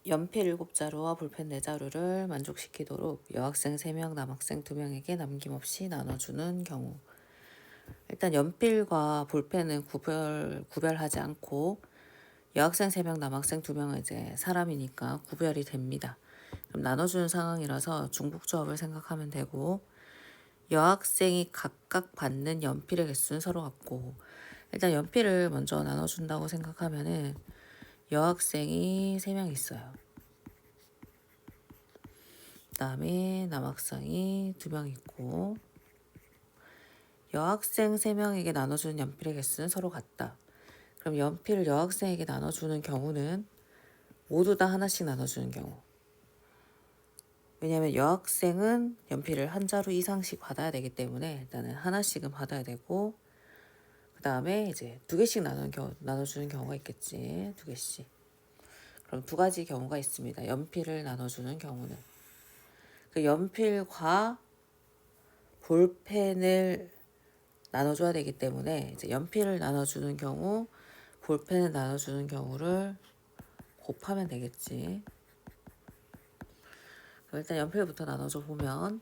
연필 7자루와 볼펜 4자루를 만족시키도록 여학생 3명, 남학생 2명에게 남김없이 나눠주는 경우. 일단 연필과 볼펜은 구별하지 않고 여학생 3명, 남학생 2명은 이제 사람이니까 구별이 됩니다. 그럼 나눠주는 상황이라서 중복조합을 생각하면 되고, 여학생이 각각 받는 연필의 개수는 서로 같고, 일단 연필을 먼저 나눠준다고 생각하면은 여학생이 3명 있어요. 그 다음에 남학생이 2명 있고, 여학생 3명에게 나눠주는 연필의 개수는 서로 같다. 그럼 연필을 여학생에게 나눠주는 경우는 모두 다 하나씩 나눠주는 경우. 왜냐하면 여학생은 연필을 한 자루 이상씩 받아야 되기 때문에 일단은 하나씩은 받아야 되고, 그 다음에 이제 2개씩 나눠주는 경우가 있겠지. 2개씩. 그럼 2가지 경우가 있습니다. 연필을 나눠주는 경우는. 그 연필과 볼펜을 나눠줘야 되기 때문에 이제 연필을 나눠주는 경우, 볼펜을 나눠주는 경우를 곱하면 되겠지. 그럼 일단 연필부터 나눠줘 보면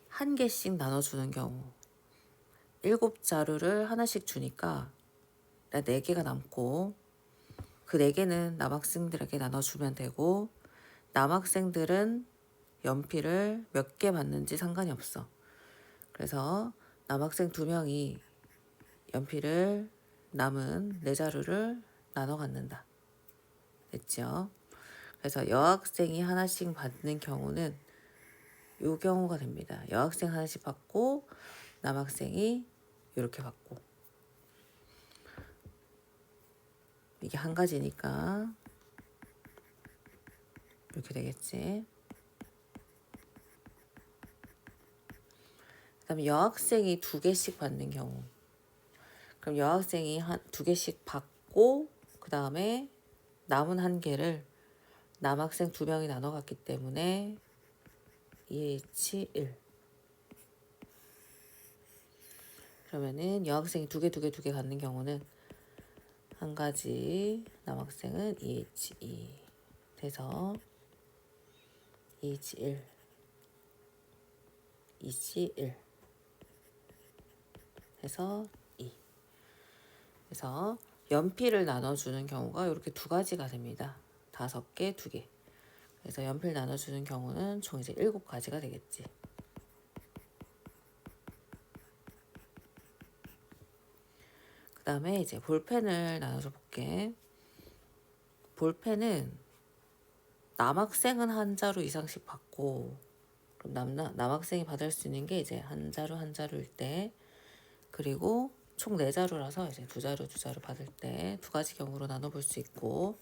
1개씩 나눠주는 경우 7자루를 하나씩 주니까 4개가 남고, 그 4개는 남학생들에게 나눠주면 되고, 남학생들은 연필을 몇 개 받는지 상관이 없어. 그래서 남학생 2명이 연필을 남은 4자루를 나눠 갖는다. 됐죠? 그래서 여학생이 하나씩 받는 경우는 이 경우가 됩니다. 여학생 하나씩 받고 남학생이 이렇게 받고. 이게 한 가지니까 이렇게 되겠지. 그 다음에 여학생이 2개씩 받는 경우. 그럼 여학생이 2개씩 받고, 그 다음에 남은 1개를 남학생 2명이 나눠 갔기 때문에 2H1. 그러면은 여학생이 2개 갖는 경우는 한 가지, 남학생은 2H2 돼서 2H1, 2H1 해서 2. 그래서 연필을 나눠주는 경우가 이렇게 2가지가 됩니다. 5개, 2개. 그래서 연필 나눠주는 경우는 총 이제 7가지가 되겠지. 그 다음에 이제 볼펜을 나눠줘 볼게. 볼펜은 남학생은 1자루 이상씩 받고, 그럼 남학생이 받을 수 있는 게 이제 1자루일 때, 그리고 총 4자루라서 이제 2자루 받을 때 2가지 경우로 나눠볼 수 있고,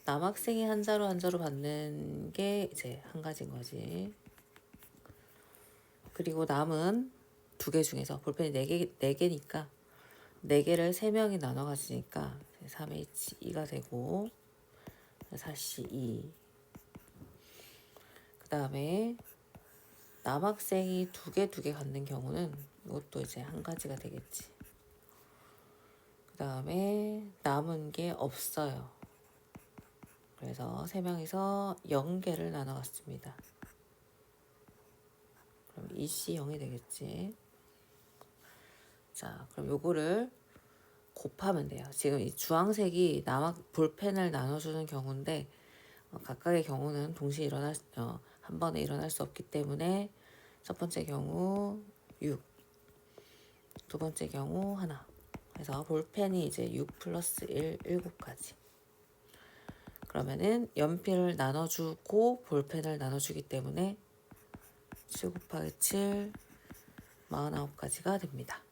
남학생이 1자루 받는 게 이제 한 가지인 거지. 그리고 남은 2개 중에서 볼펜이 4개니까 4개를 3명이 나눠 가지니까 3H2가 되고 4C2. 그 다음에 남학생이 2개 갖는 경우는 이것도 이제 한 가지가 되겠지. 그 다음에 남은 게 없어요. 그래서 3명이서 0개를 나눠 갔습니다. 그럼 2C0이 되겠지. 자, 그럼 요거를 곱하면 돼요. 지금 이 주황색이 볼펜을 나눠주는 경우인데, 각각의 경우는 동시에 한 번에 일어날 수 없기 때문에 첫 번째 경우 6, 두 번째 경우 1. 그래서 볼펜이 이제 6 플러스 1, 7가지. 그러면은 연필을 나눠주고 볼펜을 나눠주기 때문에 7 곱하기 7, 49가지가 됩니다.